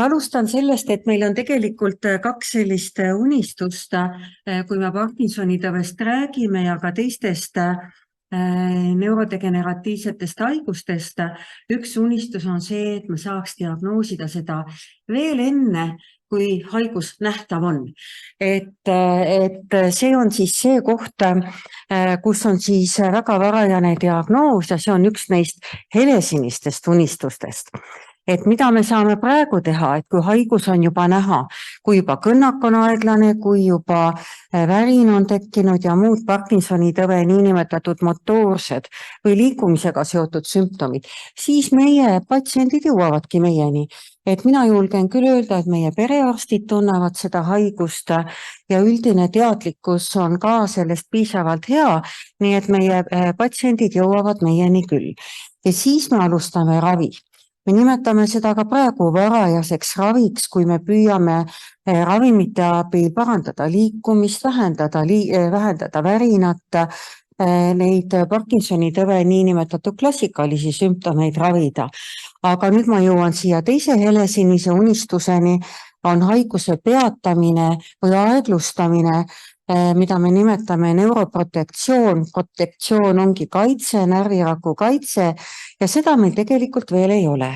Alustan sellest, et meil on tegelikult kaks sellist unistust, kui me Parkinsoni tõvest räägime ja ka teistest neurodegeneratiivsetest haigustest. Üks unistus on see, et me saaks diagnoosida seda veel enne, kui haigus nähtav on. Et see on siis see koht, kus on siis väga varajane diagnoos ja see on üks neist helesinistest unistustest. Et mida me saame praegu teha, et kui haigus on juba näha, kui juba kõnnak on aeglane, kui juba värin on tekkinud ja muud Parkinsoni tõve niinimetatud motoorsed või liikumisega seotud sümptomid, siis meie patsiendid jõuavadki meieni. Et mina julgen küll öelda, et meie perearstid tunnevad seda haigust ja üldine teadlikkus on ka sellest piisavalt hea, nii et meie patsiendid jõuavad meieni küll. Ja siis me alustame ravi. Me nimetame seda ka praegu varajaseks raviks, kui me püüame ravimite abil parandada liikumist, vähendada värinat, neid Parkinsoni tõve niinimetatud klassikalisi sümptomeid ravida. Aga nüüd ma jõuan siia teise helesinise unistuseni, on haiguse peatamine või aeglustamine, mida me nimetame neuroprotektsioon. Protektsioon ongi kaitse, närviraku kaitse ja seda meil tegelikult veel ei ole.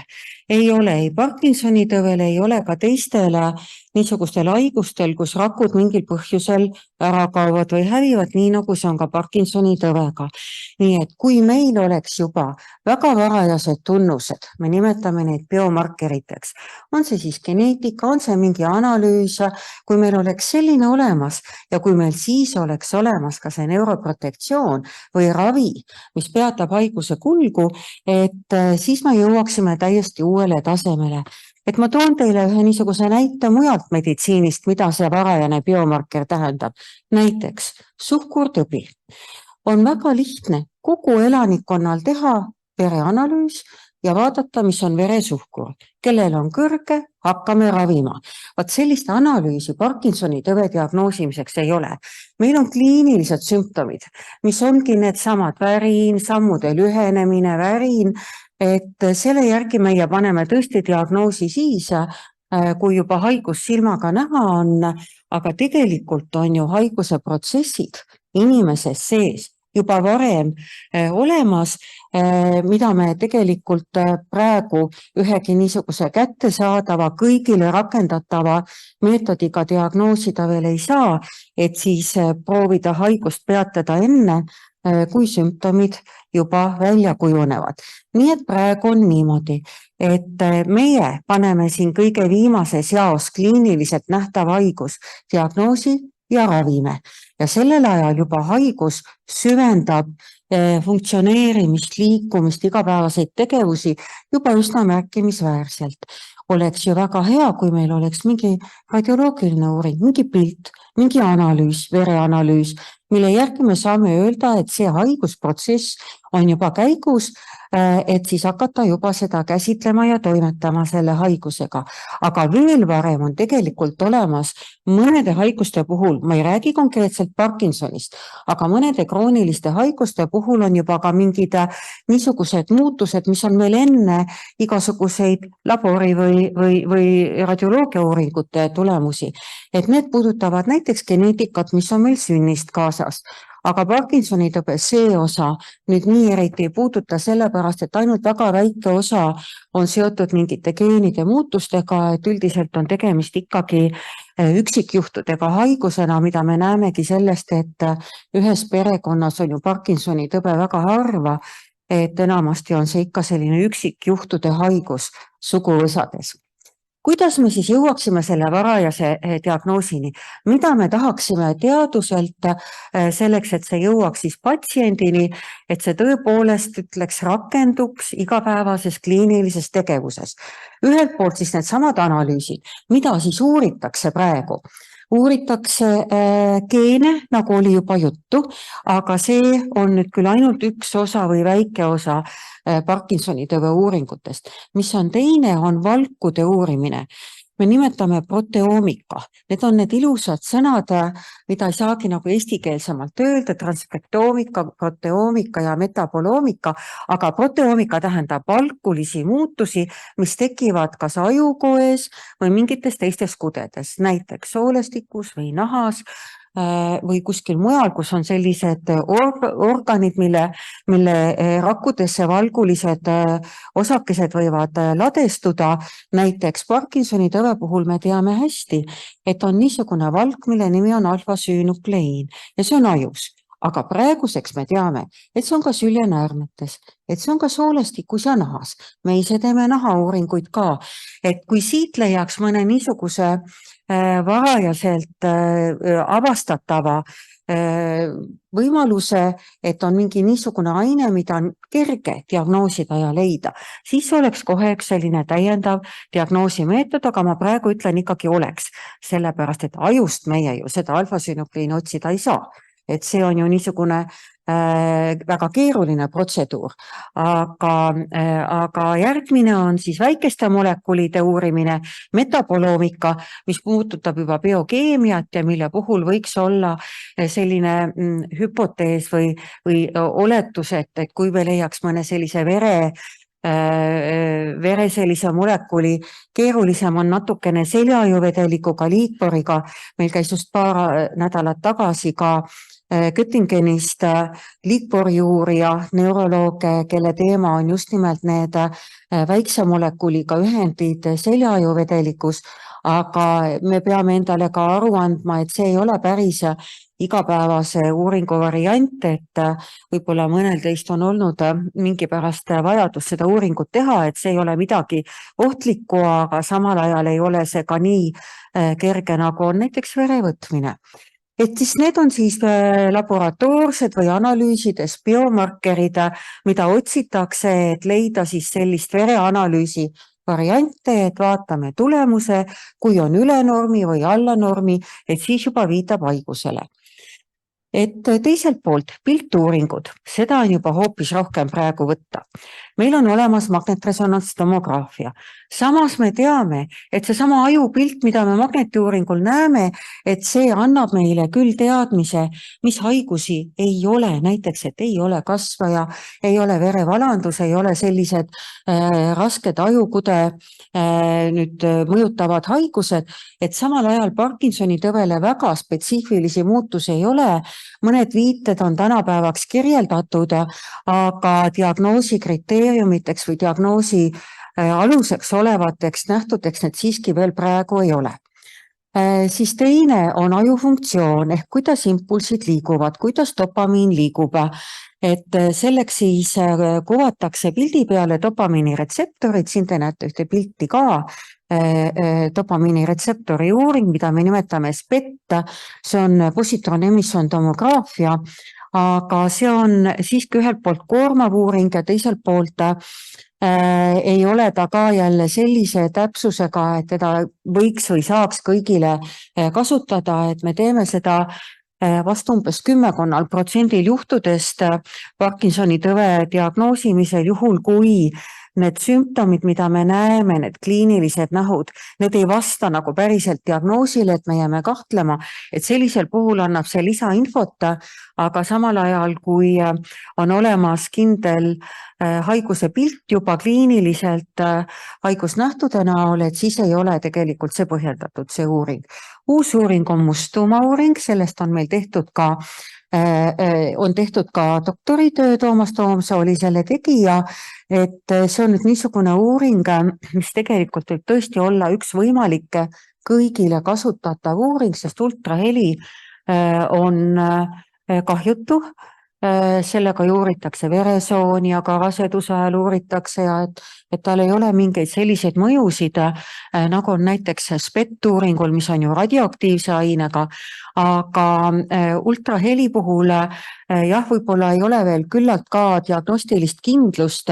Ei ole ei Parkinsoni tõvel, ei ole ka teistele niisugustel haigustel, kus rakud mingil põhjusel ära kaovad või hävivad, nii nagu see on ka Parkinsoni tõvega. Nii et kui meil oleks juba väga varajased tunnused, me nimetame neid biomarkeriteks, on see siis geneetika, on see mingi analüüs, kui meil oleks selline olemas ja kui meil siis oleks olemas ka see neuroprotektsioon või ravi, mis peatab haiguse kulgu, et siis me jõuaksime täiesti uuele tasemele. Et ma toon teile ühe niisuguse näite mujalt meditsiinist, mida see varajane biomarker tähendab. Näiteks suhkurtõbi. On väga lihtne kogu elanikkonnal teha vereanalüüs ja vaadata, mis on veresuhkur. Kellel on kõrge, hakkame ravima. Vaat sellist analüüsi Parkinsoni tõve diagnoosimiseks ei ole. Meil on kliinilised sümptomid, mis ongi need samad värin, sammude lühenemine, värin, et selle järgi meie paneme tõesti diagnoosi siis, kui juba haigus silmaga näha on, aga tegelikult on ju haiguse protsessid inimeses sees juba varem olemas, mida me tegelikult praegu ühegi niisuguse kättesaadava, kõigile rakendatava meetodiga diagnoosida veel ei saa, et siis proovida haigust peatada enne, kui sümptomid juba välja kujunevad. Nii et praegu on niimoodi, et meie paneme siin kõige viimases jaos kliiniliselt nähtav haigus diagnoosi ja ravime. Ja sellel ajal juba haigus süvendab funktsioneerimist, liikumist, igapäevaseid tegevusi juba üsna märkimisväärselt. Oleks ju väga hea, kui meil oleks mingi radioloogiline uuring, mingi pilt, mingi analüüs, vereanalüüs, mille järgi me saame öelda, et see haigusprotsess on juba käigus, et siis hakata juba seda käsitlema ja toimetama selle haigusega. Aga veel varem on tegelikult olemas mõnede haiguste puhul, ma ei räägi konkreetselt Parkinsonist, aga mõnede krooniliste haiguste puhul on juba ka mingid niisugused muutused, mis on meil enne igasuguseid labori või radioloogia uuringute tulemusi. Et need puudutavad näiteks geneetikat, mis on meil sünnist kaasas. Aga Parkinsoni tõbe see osa nüüd nii eriti ei puuduta sellepärast, et ainult väga väike osa on seotud mingite geenide muutustega, et üldiselt on tegemist ikkagi üksikjuhtudega haigusena, mida me näemegi sellest, et ühes perekonnas on ju Parkinsoni tõbe väga harva, et enamasti on see ikka selline üksikjuhtude haigus suguvõsades. Kuidas me siis jõuaksime selle varajase diagnoosini? Mida me tahaksime teaduselt selleks, et see jõuaks siis patsiendini, et see tõepoolest ütleks rakenduks igapäevases kliinilises tegevuses? Ühelt poolt siis need samad analüüsid, mida siis uuritakse praegu? Uuritakse geene, nagu oli juba juttu, aga see on nüüd küll ainult üks osa või väike osa Parkinsoni tõve uuringutest. Mis on teine, on valkude uurimine. me nimetame proteoomika. Need on need ilusad sõnad, mida ei saagi nagu eestikeelsemalt öelda, transkriptoomika, proteoomika ja metaboloomika, aga proteoomika tähendab valkulisi muutusi, mis tekivad kas ajukoes või mingites teistes kudedes, näiteks soolestikus või nahas või kuskil mujal, kus on sellised organid, mille rakkudesse valgulised osakesed võivad ladestuda. Näiteks Parkinsoni tõve puhul me teame hästi, et on niisugune valk, mille nimi on alfa-süünukleiin ja see on ajus. Aga praeguseks me teame, et see on ka süljenäärmetes, et see on ka soolestikus ja nahas. Me ise teeme nahauuringuid ka, et kui siit leiaks mõne niisuguse varajaselt avastatava võimaluse, et on mingi niisugune aine, mida on kerge diagnoosida ja leida, siis oleks kohe üks selline täiendav diagnoosimeetod, aga ma praegu ütlen ikkagi oleks, sellepärast et ajust meie ju seda alfa-süünukleiini otsida ei saa. Et see on ju niisugune väga keeruline protseduur, aga järgmine on siis väikeste molekulide uurimine, metaboloomika, mis puudutab juba biokeemiat ja mille puhul võiks olla selline hüpotees või oletus, et kui me leiaks mõne sellise vere sellise molekuli, keerulisem on natukene seljajuvedelikuga liikporiga, meil käis just paar nädalat tagasi ka Göttingenist liikporjuurija, neuroloog, kelle teema on just nimelt need väikse molekuliga ühendid seljajuvedelikus, aga me peame endale ka aru andma, et see ei ole päris igapäevase uuringu variant, et võib-olla mõnel teist on olnud mingi pärast vajadus seda uuringut teha, et see ei ole midagi ohtlikku, aga samal ajal ei ole see ka nii kerge, nagu on näiteks verevõtmine. Et siis need on siis laboratoorsed või analüüsides biomarkerid, mida otsitakse, et leida siis sellist vereanalüüsi variante, et vaatame tulemuse, kui on üle normi või alla normi, et siis juba viitab haigusele. Et teiselt poolt piltuuringud, seda on juba hoopis rohkem praegu võtta. Meil on olemas magnetresonantstomograafia. Samas me teame, et see sama ajupilt, mida me magnetiuuringul näeme, et see annab meile küll teadmise, mis haigusi ei ole, näiteks, et ei ole kasvaja, ei ole verevalandus, ei ole sellised rasked ajukude nüüd mõjutavad haigused, et samal ajal Parkinsoni tõvele väga spetsiifilisi muutusi ei ole. Mõned viited on tänapäevaks kirjeldatud, aga diagnoosi kriteeriumiteks või diagnoosi aluseks olevateks nähtudeks need siiski veel praegu ei ole. Siis teine on ajufunktsioon ehk kuidas impulsid liiguvad, kuidas dopamiin liigub. Et selleks siis kuvatakse pildi peale dopamiini retseptorid, siin te näete ühte pilti ka, dopamiini retseptori uuring, mida me nimetame SPET, see on positron emission tomograafia, aga see on siiski ühelt poolt koormav uuring ja teiselt poolt ei ole ta ka jälle sellise täpsusega, et teda võiks või saaks kõigile kasutada, et me teeme seda vast umbes 10% juhtudest Parkinsoni tõve diagnoosimisel, juhul kui need sümptomid, mida me näeme, need kliinilised nähud, need ei vasta nagu päriselt diagnoosile, et me jääme kahtlema, et sellisel puhul annab see lisainfot, aga samal ajal, kui on olemas kindel haiguse pilt juba kliiniliselt haigusnähtude näol, et siis ei ole tegelikult see põhjendatud, see uuring. Uus uuring on Mustuma uuring, sellest on meil tehtud ka doktoritöö, Toomas Toomsa oli selle tegija, et see on nüüd niisugune uuring, mis tegelikult võib tõesti olla üks võimalik kõigile kasutatav uuring, sest ultraheli on kahjutu, sellega uuritakse veresooni, aga raseduse ajal uuritakse ja et tal ei ole mingeid selliseid mõjusid, nagu on näiteks SPET-uuringul, mis on ju radioaktiivse ainega, aga ultraheli puhul jah, võib-olla ei ole veel küllalt ka diagnostilist kindlust,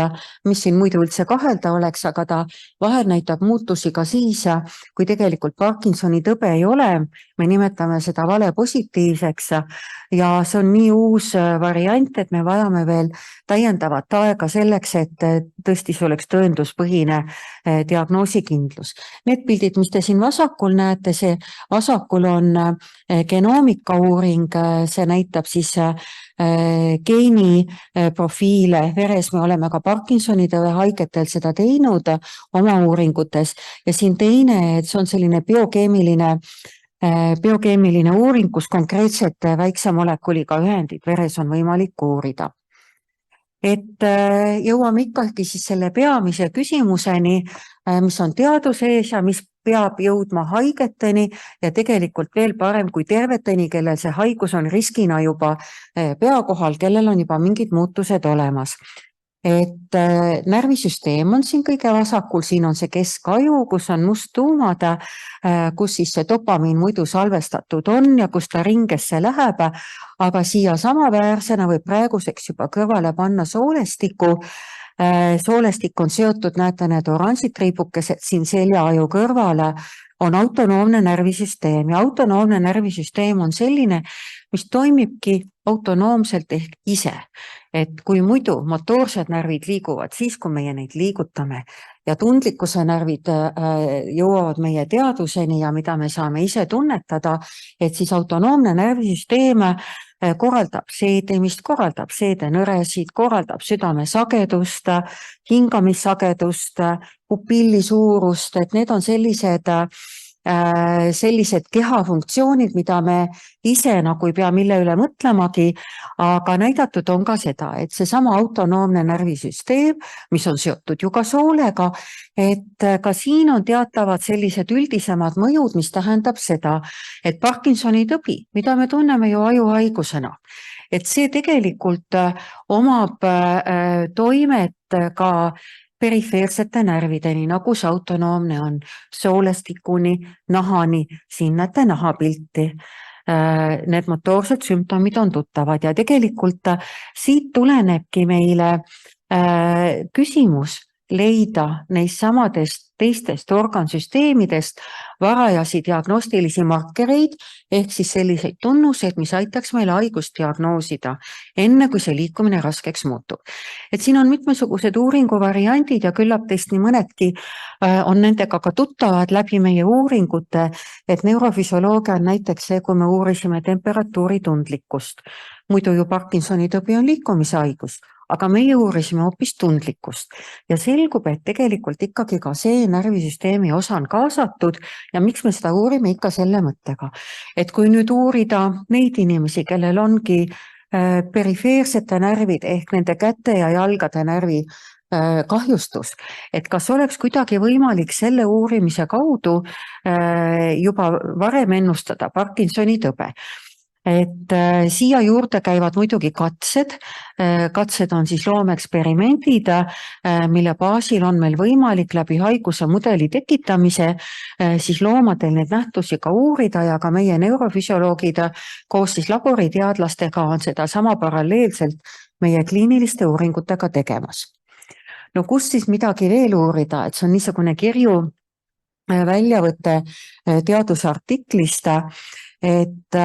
mis siin muidu üldse kahelda oleks, aga ta vahel näitab muutusi ka siis, kui tegelikult Parkinsoni tõbe ei ole, me nimetame seda vale positiivseks ja see on nii uus variant, et me vajame veel täiendavat aega selleks, et tõesti see oleks tõenduspõhine diagnoosikindlus. Need pildid, mis te siin vasakul näete, see vasakul on genoomika uuring, see näitab siis geeniprofiile veres, me oleme ka Parkinsoni tõve haigetel seda teinud oma uuringutes ja siin teine, et see on selline biokeemiline uuring, kus konkreetselt väikse molekuliga ühendid veres on võimalik uurida. Et jõuame ikkagi siis selle peamise küsimuseni, mis on teaduse ees ja mis peab jõudma haigeteni ja tegelikult veel parem kui terveteni, kellel see haigus on riskina juba pea kohal, kellel on juba mingid muutused olemas. Et närvisüsteem on siin kõige vasakul, siin on see keskaju, kus on musttuumad, kus siis see dopamiin muidu salvestatud on ja kus ta ringesse läheb, aga siia samaväärsena või praeguseks juba kõrvale panna soolestiku. Soolestik on seotud, näete need oranžid triibukesed siin seljaaju kõrvale, on autonoomne närvisüsteem ja autonoomne närvisüsteem on selline, mis toimibki autonoomselt ehk ise. Et kui muidu motoorsed närvid liiguvad siis, kui meie neid liigutame ja tundlikkuse närvid jõuavad meie teadvuseni ja mida me saame ise tunnetada, et siis autonoomne närvisüsteem korraldab seedimist, korraldab seedenõresid, korraldab südamesagedust, hingamissagedust, pupilli suurust, et need on sellised kehafunktsioonid, mida me ise nagu ei pea mille üle mõtlemagi, aga näidatud on ka seda, et seesama autonoomne närvisüsteem, mis on seotud ju ka soolega, et ka siin on teatavad sellised üldisemad mõjud, mis tähendab seda, et Parkinsoni tõbi, mida me tunneme ju ajuhaigusena, et see tegelikult omab toimet ka perifeersete närvideni, nagu see autonoomne on, soolestikuni, nahani, siin näete nahapilti. Need motoorsed sümptomid on tuttavad ja tegelikult siit tulenebki meile küsimus leida neist samadest teistest organsüsteemidest varajasi diagnostilisi markereid ehk siis selliseid tunnuseid, mis aitaks meil haigust diagnoosida, enne kui see liikumine raskeks muutub. Et siin on mitmesugused uuringuvariandid ja küllap teist nii mõnedki on nendega ka tuttavad läbi meie uuringute, et neurofüsioloogia on näiteks see, kui me uurisime temperatuuri tundlikkust. Muidu ju Parkinsoni tõbi on liikumishaigus, aga meie uurisime hoopis tundlikkust ja selgub, et tegelikult ikkagi ka see närvisüsteemi osa on kaasatud ja miks me seda uurime ikka selle mõttega. Et kui nüüd uurida neid inimesi, kellel ongi perifeersete närvid ehk nende käte ja jalgade närvi kahjustus, et kas oleks kuidagi võimalik selle uurimise kaudu juba varem ennustada Parkinsoni tõbe. Et siia juurde käivad muidugi katsed on siis loomeeksperimendid, mille baasil on meil võimalik läbi haiguse mudeli tekitamise siis loomadel neid nähtusi ka uurida ja ka meie neurofüsioloogid koos siis laboriteadlastega on seda sama paralleelselt meie kliiniliste uuringutega tegemas. No kus siis midagi veel uurida, et see on niisugune kirju väljavõte teadusartiklist, et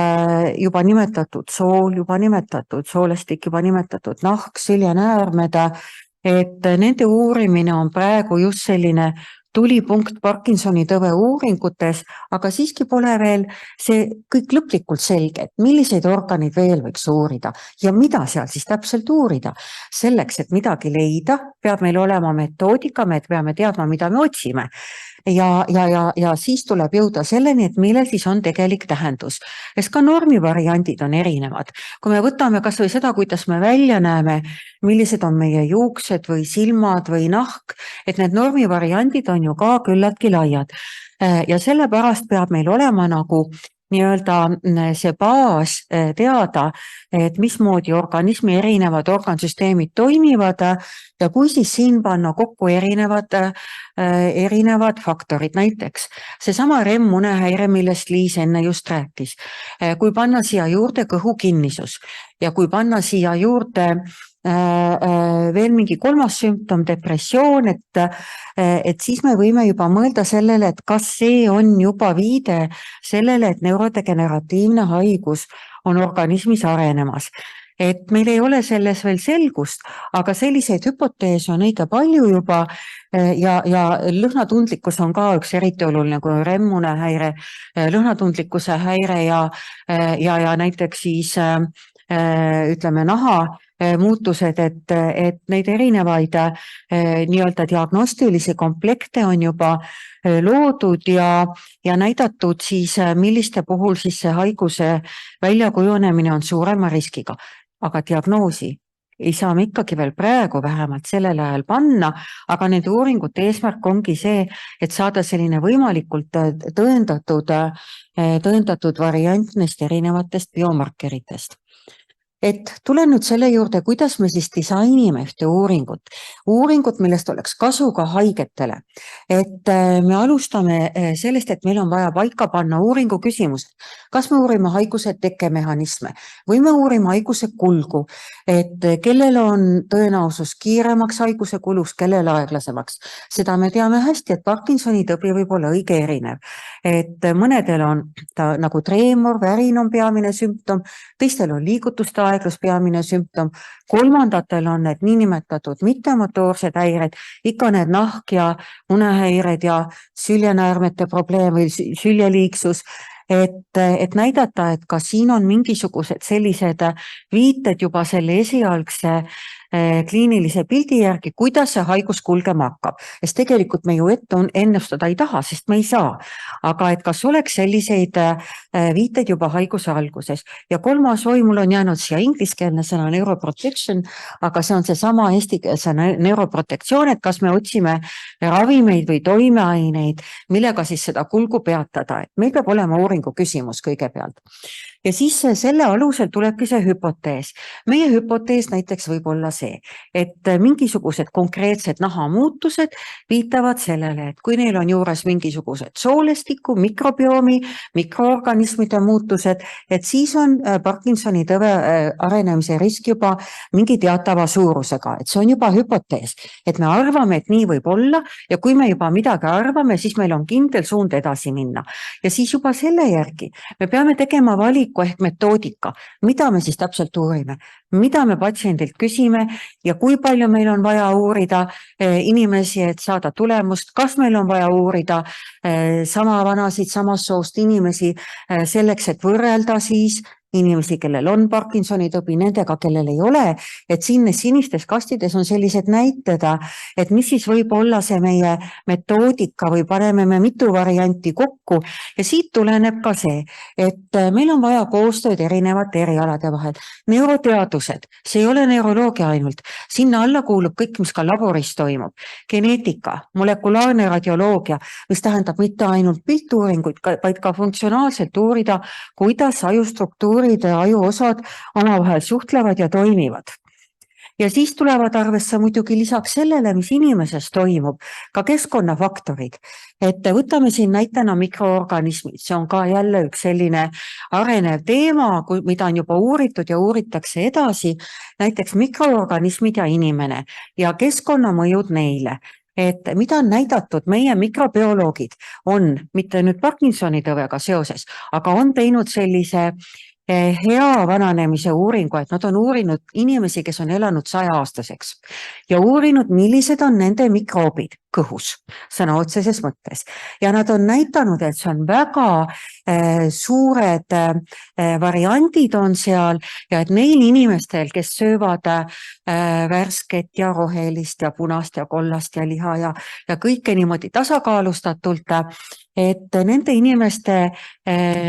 juba nimetatud sool, juba nimetatud soolestik, juba nimetatud nahk, süljenäärmed, et nende uurimine on praegu just selline tulipunkt Parkinsoni tõve uuringutes, aga siiski pole veel see kõik lõplikult selge, et milliseid organid veel võiks uurida ja mida seal siis täpselt uurida. Selleks, et midagi leida, peab meil olema metoodika, me peame teadma, mida me otsime. Ja siis tuleb jõuda selleni, et millel siis on tegelik tähendus. Sest ka normivariandid on erinevad. Kui me võtame kas või seda, kuidas me välja näeme, millised on meie juuksed või silmad või nahk, et need normivariandid on ju ka küllaltki laiad. Ja sellepärast peab meil olema nagu see baas teada, et mismoodi organismi erinevad organsüsteemid toimivad ja kui siis siin panna kokku erinevad faktorid, näiteks seesama REM-unehäire, millest Liis enne just rääkis. Kui panna siia juurde kõhukinnisus ja kui panna siia juurde veel mingi kolmas sümptom, depressioon, et siis me võime juba mõelda sellele, et kas see on juba viide sellele, et neurodegeneratiivne haigus on organismis arenemas. Et meil ei ole selles veel selgust, aga selliseid hüpoteese on õige palju juba ja lõhnatundlikkus on ka üks eriti oluline, kui REM-unehäire, lõhnatundlikkuse häire ja näiteks siis ütleme naha muutused, et neid erinevaid nii-öelda diagnostilisi komplekte on juba loodud ja näidatud siis, milliste puhul siis see haiguse väljakujunemine on suurema riskiga. Aga diagnoosi ei saa me ikkagi veel praegu vähemalt sellel ajal panna, aga nende uuringute eesmärk ongi see, et saada selline võimalikult tõendatud variant neist erinevatest biomarkeritest. Et tulen nüüd selle juurde, kuidas me siis disainime ühte uuringut, millest oleks kasu ka haigetele. Et me alustame sellest, et meil on vaja paika panna uuringu küsimused. Kas me uurime haiguse tekkemehhanisme või me uurime haiguse kulgu, et kellel on tõenäosus kiiremaks haiguse kulus, kellel aeglasemaks. Seda me teame hästi, et Parkinsoni tõbi võib olla õige erinev. Et mõnedel on ta nagu treemor, värin on peamine sümptom, teistel on liigutuste aeglus peamine sümptom, kolmandatel on need niinimetatud mittemotoorsed häired, ikka need nahk ja unehäired ja süljenäärmete probleem või süljeliiksus, et näidata, et ka siin on mingisugused sellised viited juba selle esialgse kliinilise pildi järgi, kuidas see haigus kulgema hakkab. Sest tegelikult me ju ette ennustada ei taha, sest me ei saa. Aga et kas oleks selliseid viiteid juba haiguse alguses. Ja kolmas mul on jäänud siia ingliskeelne sõna neuroprotection, aga see on seesama eestikeelse neuroprotektsioon, et kas me otsime ravimeid või toimeaineid, millega siis seda kulgu peatada. Et meil peab olema uuringu küsimus kõigepealt. Ja siis selle alusel tulebki see hüpotees. Meie hüpotees näiteks võib olla see, et mingisugused konkreetsed nahamuutused viitavad sellele, et kui neil on juures mingisugused soolestiku, mikrobiomi, mikroorganismide muutused, et siis on Parkinsoni tõve arenemise risk juba mingi teatava suurusega, et see on juba hüpotees, et me arvame, et nii võib olla ja kui me juba midagi arvame, siis meil on kindel suund edasi minna. Ja siis juba selle järgi me peame tegema valiku ehk metoodika, mida me siis täpselt uurime, mida me patsiendilt küsime ja kui palju meil on vaja uurida inimesi, et saada tulemust, kas meil on vaja uurida sama vanasid, samast soost inimesi selleks, et võrrelda siis inimesi, kellel on Parkinsoni tõbi, nendega, kellel ei ole, et siin sinistes kastides on sellised näited, et mis siis võib olla see meie metoodika või paneme me mitu varianti kokku ja siit tuleneb ka see, et meil on vaja koostööd erinevate erialade vahel. Neuroteadused, see ei ole neuroloogia ainult, sinna alla kuulub kõik, mis ka laboris toimub, geneetika, molekulaarne radioloogia, mis tähendab mitte ainult piltuuringuid, vaid ka funktsionaalselt uurida, kuidas ajustruktuur ja ajuosad omavahel suhtlevad ja toimivad. Ja siis tulevad arvesse muidugi lisaks sellele, mis inimeses toimub, ka keskkonnafaktorid. Et võtame siin näitena mikroorganismid, see on ka jälle üks selline arenev teema, mida on juba uuritud ja uuritakse edasi, näiteks mikroorganismid ja inimene ja keskkonnamõjud neile. Et mida on näidatud, meie mikrobioloogid on mitte nüüd Parkinsoni tõvega seoses, aga on teinud sellise hea vananemise uuringu, et nad on uurinud inimesi, kes on elanud 100-aastaseks ja uurinud, millised on nende mikroobid kõhus, sõna otseses mõttes. Ja nad on näitanud, et see on väga suured variandid on seal ja et neil inimestel, kes söövad värsket ja rohelist ja punast ja kollast ja liha ja kõike niimoodi tasakaalustatult, et nende inimeste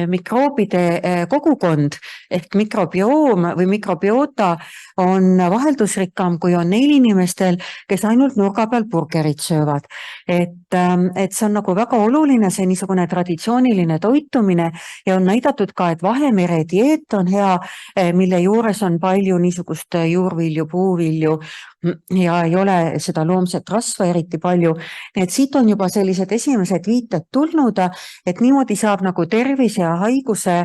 mikroobide kogukond ehk mikrobioom või mikrobiota on vaheldusrikkam, kui on neil inimestel, kes ainult nurga peal burgerit söövad. mõjutavad, et see on nagu väga oluline, see niisugune traditsiooniline toitumine ja on näidatud ka, et Vahemere dieet on hea, mille juures on palju niisugust juurvilju, puuvilju ja ei ole seda loomset rasva eriti palju. Nii et siit on juba sellised esimesed viited tulnud, et niimoodi saab nagu tervise ja haiguse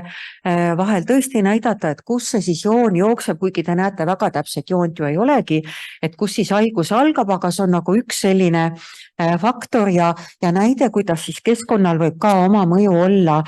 vahel tõesti näidata, et kus see siis joon jookseb, kuigi te näete, väga täpset joont ju ei olegi, et kus siis haigus algab, aga see on nagu üks selline faktor ja näide, kuidas siis keskkonnal võib ka oma mõju olla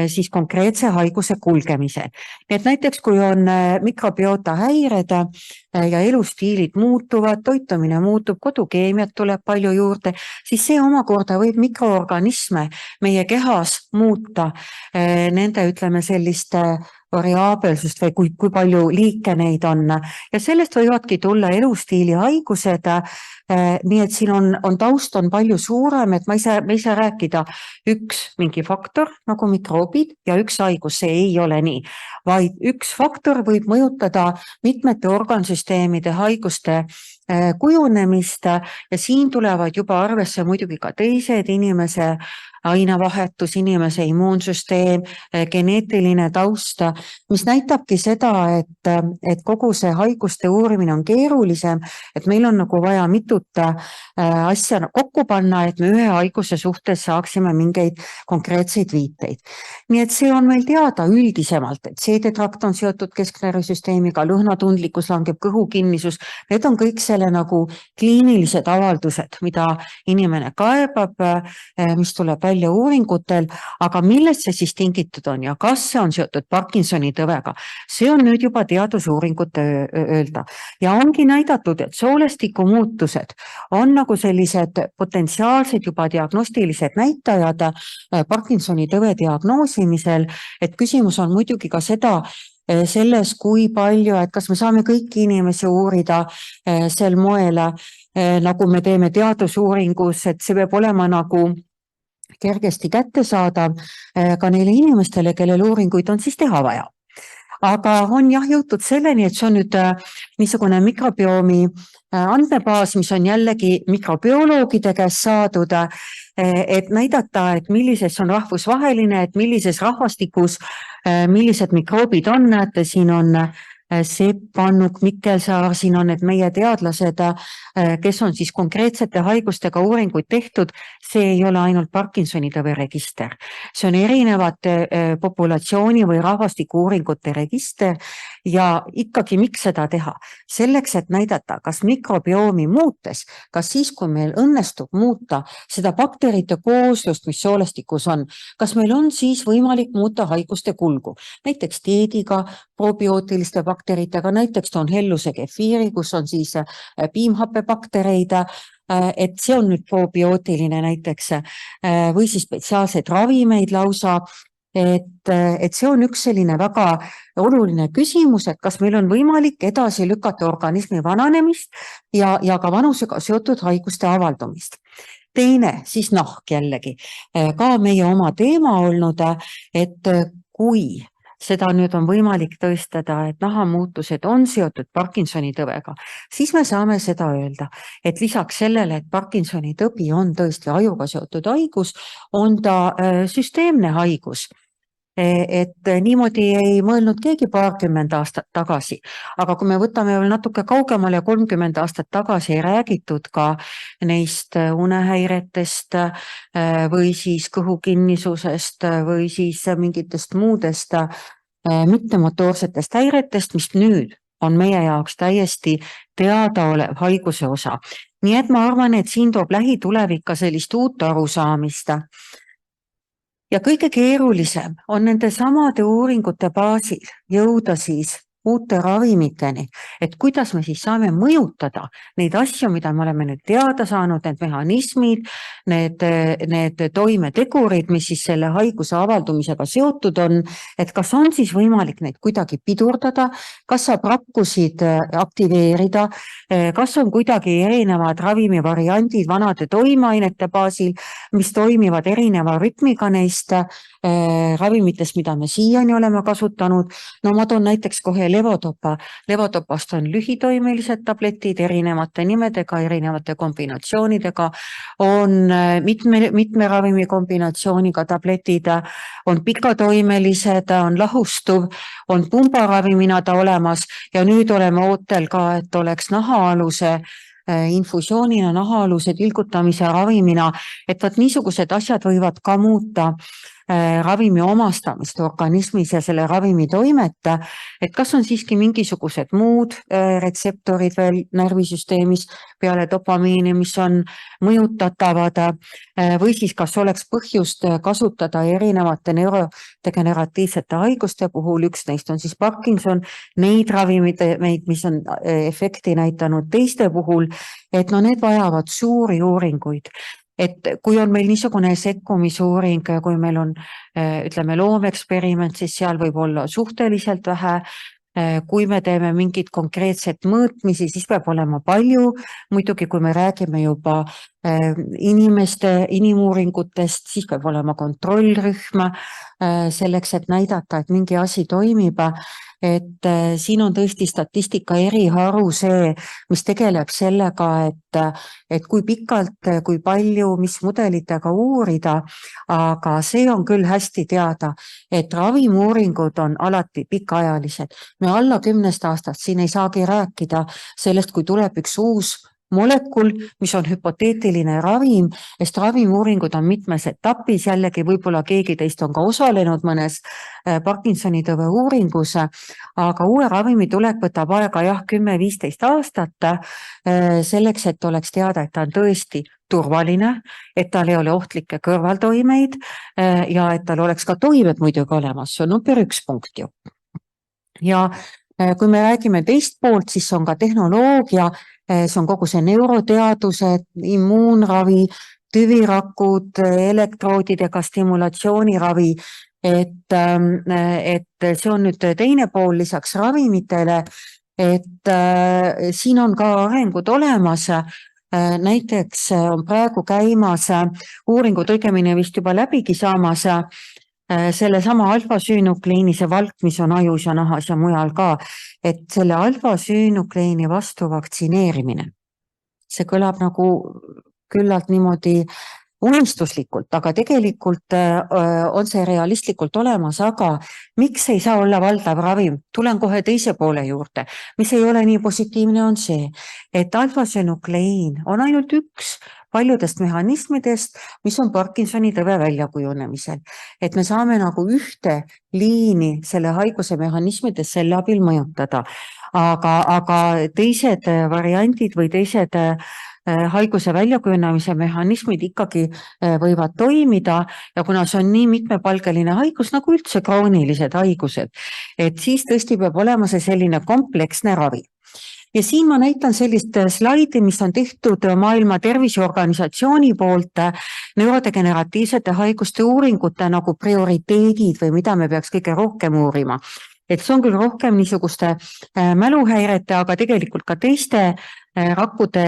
siis konkreetse haiguse kulgemisel. Nii et näiteks, kui on mikrobiota häired ja elustiilid muutuvad, toitumine muutub, kodukeemiat tuleb palju juurde, siis see omakorda võib mikroorganisme meie kehas muuta nende, ütleme, selliste variaabelsust või kui palju liike neid on. Ja sellest võivadki tulla elustiili haigused, nii et siin on taust on palju suurem, et me ei saa rääkida üks mingi faktor nagu mikroobid ja üks haigus, see ei ole nii, vaid üks faktor võib mõjutada mitmete organsüsteemide haiguste kujunemist ja siin tulevad juba arvesse muidugi ka teised inimese ainevahetus, inimese immuunsüsteem, geneetiline taust, mis näitabki seda, et kogu see haiguste uurimine on keerulisem, et meil on nagu vaja mitut asja kokku panna, et me ühe haiguse suhtes saaksime mingeid konkreetseid viiteid. Nii et see on meil teada üldisemalt, et seedetrakt on seotud kesknärvisüsteemiga, lõhnatundlikkus langeb, kõhukinnisus, need on kõik selle nagu kliinilised avaldused, mida inimene kaebab, mis tuleb välja uuringutel, aga millest see siis tingitud on ja kas see on seotud Parkinsoni tõvega? See on nüüd juba teadusuuringute öelda ja ongi näidatud, et soolestiku muutused on nagu sellised potentsiaalsed juba diagnostilised näitajad Parkinsoni tõve diagnoosimisel, et küsimus on muidugi ka seda, selles, kui palju, et kas me saame kõiki inimesi uurida sel moel, nagu me teeme teadusuuringus, et see peab olema nagu kergesti kättesaadav ka neile inimestele, kellel uuringuid on siis teha vaja. Aga on jah jõutud selleni, et see on nüüd niisugune mikrobiomi andmebaas, mis on jällegi mikrobioloogide käest saadud, et näidata, et millises on rahvusvaheline, et millises rahvastikus, millised mikroobid on, näete, siin on Sepp, Annuk, Mikkelsaar, siin on need meie teadlased, kes on siis konkreetsete haigustega uuringuid tehtud, see ei ole ainult Parkinsoni tõve register. See on erinevate populatsiooni või rahvastiku uuringute register ja ikkagi miks seda teha? Selleks, et näidata, kas mikrobiomi muutes, kas siis, kui meil õnnestub muuta seda bakterite kooslust, mis soolestikus on, kas meil on siis võimalik muuta haiguste kulgu? Näiteks dieediga, probiootiliste bakteritega, näiteks on helluse kefiiri, kus on siis piimhappebaktereid, et see on nüüd probiootiline näiteks, või siis spetsiaalseid ravimeid lausa, et see on üks selline väga oluline küsimus, et kas meil on võimalik edasi lükata organismi vananemist ja ka vanusega seotud haiguste avaldumist. Teine, siis nahk jällegi, ka meie oma teema olnud, et kui seda nüüd on võimalik tõestada, et nahamuutused on seotud Parkinsoni tõvega, siis me saame seda öelda, et lisaks sellele, et Parkinsoni tõbi on tõesti ajuga seotud haigus, on ta süsteemne haigus. Et niimoodi ei mõelnud keegi paarkümmend aastat tagasi, aga kui me võtame veel natuke kaugemale ja 30 aastat tagasi ei räägitud ka neist unehäiretest või siis kõhukinnisusest või siis mingitest muudest mittemotoorsetest häiretest, mis nüüd on meie jaoks täiesti teadaolev haiguse osa. Nii et ma arvan, et siin toob lähitulevik ka sellist uut arusaamist. Ja kõige keerulisem on nende samade uuringute baasil jõuda siis uute ravimiteni, et kuidas me siis saame mõjutada neid asju, mida me oleme nüüd teada saanud, need mehhanismid, need toimetegurid, mis siis selle haiguse avaldumisega seotud on, et kas on siis võimalik neid kuidagi pidurdada, kas saab rakkusid aktiveerida, kas on kuidagi erinevad ravimivariandid vanade toimeainete baasil, mis toimivad erineva rütmiga neist ravimitest, mida me siiani oleme kasutanud. No ma toon näiteks kohe Levodopa. Levodopast on lühitoimelised tabletid erinevate nimedega, erinevate kombinatsioonidega, on mitme ravimi kombinatsiooniga tabletid, on pikatoimelised, on lahustuv, on pumbaravimina ta olemas ja nüüd oleme ootel ka, et oleks nahaaluse infusioonina, nahaaluse tilgutamise ravimina, et võt niisugused asjad võivad ka muuta ravimi omastamist organismis ja selle ravimi toimeta, et kas on siiski mingisugused muud retseptorid veel närvisüsteemis peale dopamiini, mis on mõjutatavad või siis kas oleks põhjust kasutada erinevate neurodegeneratiivsete haiguste puhul, üks neist on siis Parkinson, neid ravimid, mis on efekti näitanud teiste puhul, et no need vajavad suuri uuringuid. Et kui on meil niisugune sekkumisuuring, kui meil on, ütleme, loomeksperiment, siis seal võib olla suhteliselt vähe. Kui me teeme mingit konkreetset mõõtmisi, siis peab olema palju. Muidugi, kui me räägime juba inimuuringutest, siis peab olema kontrollrühm selleks, et näidata, et mingi asi toimib. Et siin on tõesti statistika eriharu see, mis tegeleb sellega, et kui pikalt, kui palju, mis mudelitega uurida, aga see on küll hästi teada, et ravimuuringud on alati pikaajalised. Me alla 10 aastast siin ei saagi rääkida sellest, kui tuleb üks uus molekul, mis on hüpoteetiline ravim, sest ravimuuringud on mitmes etapis, jällegi võib-olla keegi teist on ka osalenud mõnes Parkinsoni tõve uuringus, aga uue ravimi tulek võtab aega 10-15 aastat selleks, et oleks teada, et ta on tõesti turvaline, et tal ei ole ohtlikke kõrvaltoimeid ja et tal oleks ka toimed muidugi olemas, see on number 1 punkt ju. Ja kui me räägime teist poolt, siis on ka tehnoloogia, see on kogu see neuroteadused, immuunravi, tüvirakud, elektroodidega stimulatsiooniravi, et see on nüüd teine pool lisaks ravimitele, et siin on ka arengud olemas. Näiteks on praegu käimas uuringud, õigemini vist juba läbigi saamas selle sama alfasüünukleini, see valk, mis on ajus ja nahas ja mujal ka, et selle alfasüünukleini vastu vaktsineerimine. See kõlab nagu küllalt niimoodi unistuslikult, aga tegelikult on see realistlikult olemas, aga miks ei saa olla valdav ravim? Tulen kohe teise poole juurde, mis ei ole nii positiivne on see, et alfasüünuklein on ainult üks paljudest mehhanismidest, mis on Parkinsoni tõve väljakujunemisel. Et me saame nagu ühte liini selle haiguse mehhanismides selle abil mõjutada, aga teised variandid või teised haiguse väljakujunemise mehhanismid ikkagi võivad toimida ja kuna see on nii mitmepalgeline haigus nagu üldse kroonilised haigused, et siis tõesti peab olema see selline kompleksne ravi. Ja siin ma näitan sellist slaidi, mis on tehtud Maailma Terviseorganisatsiooni poolt neurodegeneratiivsete haiguste uuringute nagu prioriteedid või mida me peaks kõige rohkem uurima. Et see on küll rohkem niisuguste mäluhäirete, aga tegelikult ka teiste rakkude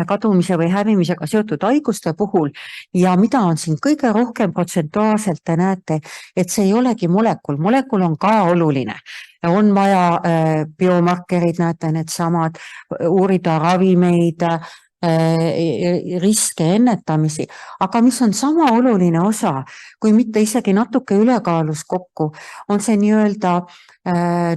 kadumise või hävimisega seotud haiguste puhul ja mida on siin kõige rohkem protsentuaalselt, te näete, et see ei olegi molekul, molekul on ka oluline. On vaja biomarkerid, näete need samad, uurida ravimeid, riske, ennetamisi, aga mis on sama oluline osa, kui mitte isegi natuke ülekaalus kokku, on see nii-öelda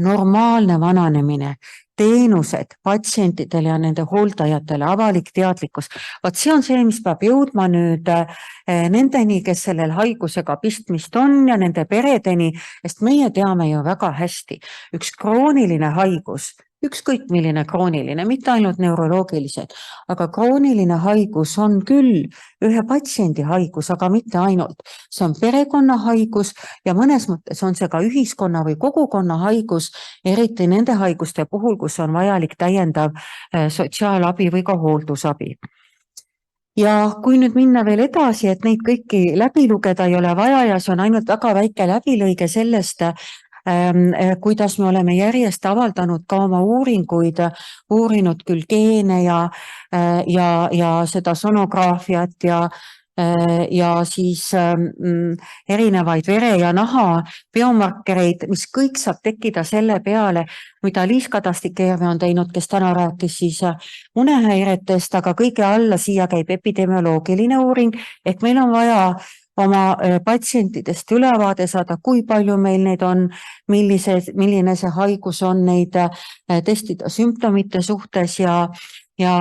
normaalne vananemine, teenused patsientidele ja nende hooldajatele, avalik teadlikkus. Vaat see on see, mis peab jõudma nüüd nendeni, kes sellel haigusega pistmist on ja nende peredeni, sest meie teame ju väga hästi, üks krooniline haigus, ükskõik milline krooniline, mitte ainult neuroloogilised, aga krooniline haigus on küll ühe patsiendi haigus, aga mitte ainult. See on perekonna haigus ja mõnes mõttes on see ka ühiskonna või kogukonna haigus, eriti nende haiguste puhul, kus on vajalik täiendav sotsiaalabi või ka hooldusabi. Ja kui nüüd minna veel edasi, et neid kõiki läbi lugeda ei ole vaja ja see on ainult väga väike läbilõige sellest, kuidas me oleme järjest avaldanud ka oma uuringuid, uurinud küll geene ja seda sonograafiat ja ja siis erinevaid vere ja naha biomarkereid, mis kõik saab tekkida selle peale, mida Liis Kadastik-Eerve on teinud, kes täna rääkis siis unehäiretest, aga kõige alla siia käib epidemioloogiline uuring, ehk meil on vaja oma patsientidest ülevaade saada, kui palju meil neid on, milline see haigus on, neid testida sümptomite suhtes ja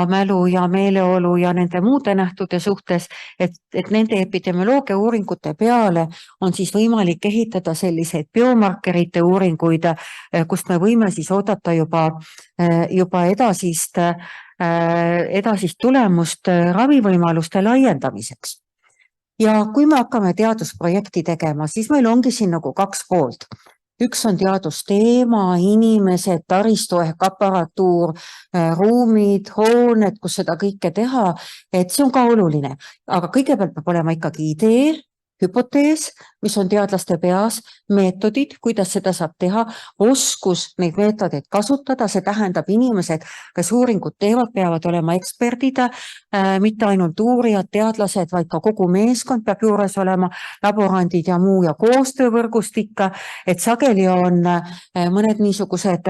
mälu ja meeleolu ja nende muude nähtude suhtes, et nende epidemioloogia uuringute peale on siis võimalik ehitada selliseid biomarkerite uuringuid, kust me võime siis oodata juba edasist tulemust ravivõimaluste laiendamiseks. Ja kui me hakkame teadusprojekti tegema, siis meil ongi siin nagu kaks poolt. Üks on teadusteema, inimesed, taristu ehk aparatuur, ruumid, hooned, kus seda kõike teha, et see on ka oluline. Aga kõigepealt peab olema ikkagi idee, hüpotees, mis on teadlaste peas, meetodid, kuidas seda saab teha, oskus neid meetodeid kasutada, see tähendab inimesed, kes uuringut teevad, peavad olema eksperdid, mitte ainult uurijad, teadlased, vaid ka kogu meeskond peab juures olema, laborandid ja muu ja koostöövõrgustik, et sageli on mõned niisugused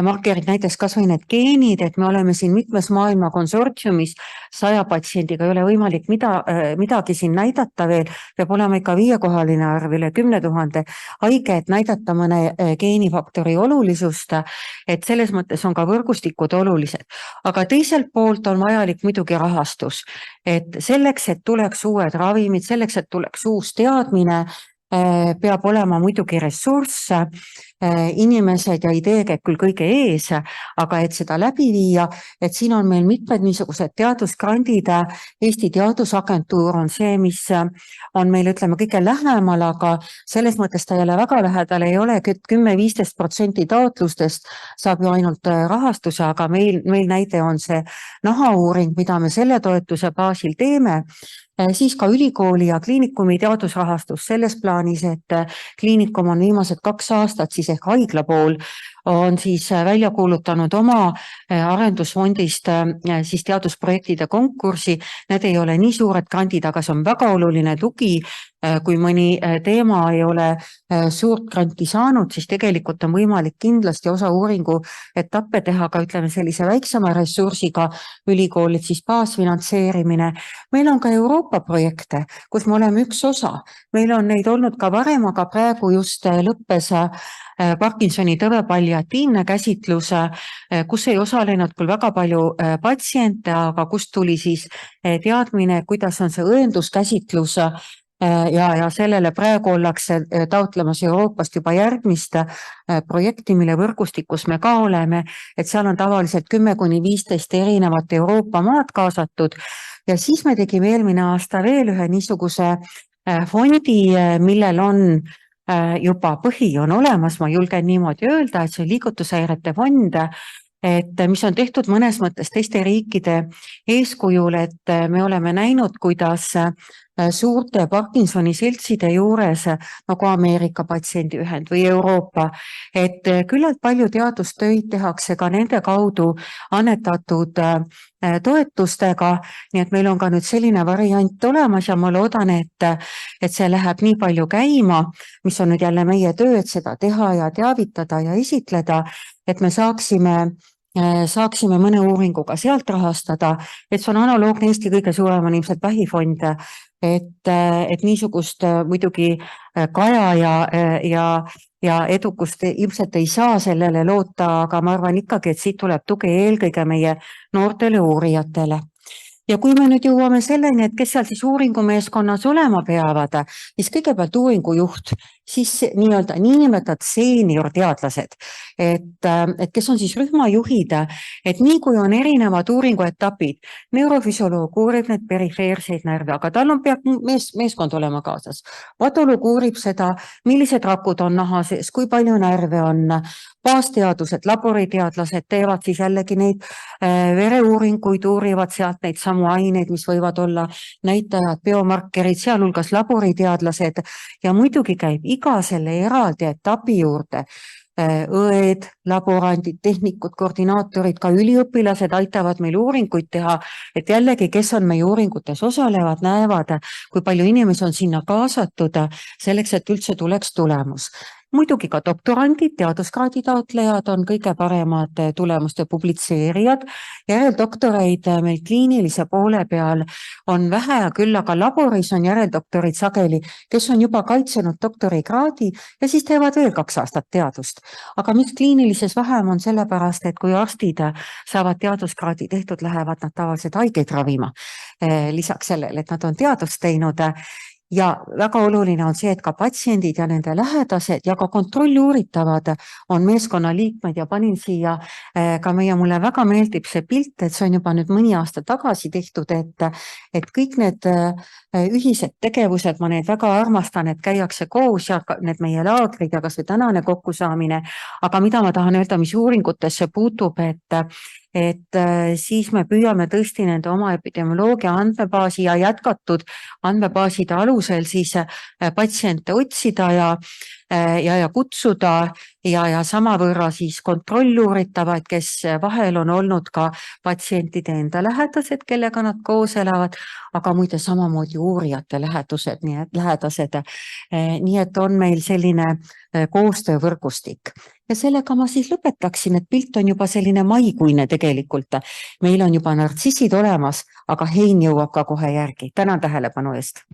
markerid, näiteks kas või need geenid, et me oleme siin mitmes maailma konsortsiumis 100 patsiendiga, ei ole võimalik midagi siin näidata veel, peab olema ikka 5-kohaline arv, üle 10 000 haige, et näidata mõne geenifaktori olulisust, et selles mõttes on ka võrgustikud olulised. Aga teiselt poolt on vajalik muidugi rahastus, et selleks, et tuleks uued ravimid, selleks, et tuleks uus teadmine, peab olema muidugi ressurss, inimesed ja idee käib küll kõige ees, aga et seda läbi viia, et siin on meil mitmed niisugused teadusgrandid, Eesti Teadusagentuur on see, mis on meil, ütleme, kõige lähemal, aga selles mõttes ta ei ole väga lähedal, ei ole 10-15% taotlustest saab ju ainult rahastuse, aga meil näide on see nahauuring, mida me selle toetuse baasil teeme, siis ka ülikooli ja kliinikumi teadusrahastus selles plaanis, et kliinikum on viimased 2 aastat siis ehk haigla pool on siis välja kuulutanud oma arendusfondist siis teadusprojektide konkursi. Need ei ole nii suured grandid, aga see on väga oluline tugi. Kui mõni teema ei ole suurt granti saanud, siis tegelikult on võimalik kindlasti osa uuringu etappe teha ka, ütleme, sellise väiksema ressursiga ülikoolid, siis baasfinantseerimine. Meil on ka Euroopa projekte, kus me oleme üks osa. Meil on neid olnud ka varem, aga praegu just lõppes Parkinsoni tõve palliatiivne käsitlus, kus ei osalenud küll väga palju patsiente, aga kust tuli siis teadmine, kuidas on see õenduskäsitlus ja sellele praegu ollakse taotlemas Euroopast juba järgmist projekti, mille võrgustikus me ka oleme, et seal on tavaliselt 10-15 erinevat Euroopa maad kaasatud ja siis me tegime eelmine aasta veel ühe niisuguse fondi, millel on juba põhi on olemas, ma julgen niimoodi öelda, et see liigutushäirete fond, et mis on tehtud mõnes mõttes teiste riikide eeskujul, et me oleme näinud, kuidas suurte Parkinsoni seltside juures, nagu Ameerika patsiendiühend või Euroopa, et küllalt palju teadustöid tehakse ka nende kaudu annetatud toetustega, nii et meil on ka nüüd selline variant olemas ja ma loodan, et see läheb nii palju käima, mis on nüüd jälle meie töö, et seda teha ja teavitada ja esitleda, et me saaksime mõne uuringuga sealt rahastada, et see on analoogne Eesti kõige suurem on ilmselt vähifond, et niisugust muidugi kaja ja edukust ilmselt ei saa sellele loota, aga ma arvan ikkagi, et siit tuleb tugi eelkõige meie noortele uurijatele. Ja kui me nüüd jõuame selleni, et kes seal siis uuringumeeskonnas olema peavad, siis kõigepealt uuringujuht, siis niinimetatud seeniorteadlased, et kes on siis rühmajuhid, et nii kui on erinevad uuringuetapid, neurofüsioloog uurib need perifeerseid närve, aga tal peab meeskond olema kaasas. Patoloog uurib seda, millised rakud on naha sees, kui palju närve on, baasteadused, laboriteadlased teevad siis jällegi neid vereuuringuid, uurivad sealt neid samu aineid, mis võivad olla näitajad, biomarkerid, sealhulgas laboriteadlased ja muidugi käib iga selle eraldi etapi juurde õed, laborandid, tehnikud, koordinaatorid, ka üliõpilased aitavad meil uuringuid teha, et jällegi, kes on meie uuringutes osalevad, näevad, kui palju inimesi on sinna kaasatud selleks, et üldse tuleks tulemus. Muidugi ka doktorandid, teaduskraadi taotlejad on kõige paremad tulemuste publitseerijad. Järeldoktoreid meil kliinilise poole peal on vähe, küll aga laboris on järeldoktorid sageli, kes on juba kaitsenud doktorikraadi ja siis teevad veel 2 aastat teadust. Aga miks kliinilises vähem on sellepärast, et kui arstid saavad teaduskraadi tehtud, lähevad nad tavaliselt haigeid ravima. Lisaks sellele, et nad on teadust teinud. Ja väga oluline on see, et ka patsiendid ja nende lähedased ja ka kontrolluuritavad on meeskonna liikmed ja panin siia ka mulle väga meeldib see pilt, et see on juba nüüd mõni aasta tagasi tehtud, et kõik need ühised tegevused, ma neid väga armastan, et käiakse koos ja need meie laagrid ja kas või tänane kokkusaamine, aga mida ma tahan öelda, mis uuringutesse puutub, et siis me püüame tõesti nende oma epidemioloogia andmebaasi ja jätkatud andmebaaside alusel siis patsiente otsida ja kutsuda ja samavõrra siis kontrolluuritavad, kes vahel on olnud ka patsientide enda lähedased, kellega nad koos elavad, aga muide samamoodi uurijate lähedased, nii et on meil selline koostöövõrgustik. Ja sellega ma siis lõpetaksin, et pilt on juba selline maikuine tegelikult. Meil on juba nartsissid olemas, aga hein jõuab ka kohe järgi. Tänan tähelepanu eest.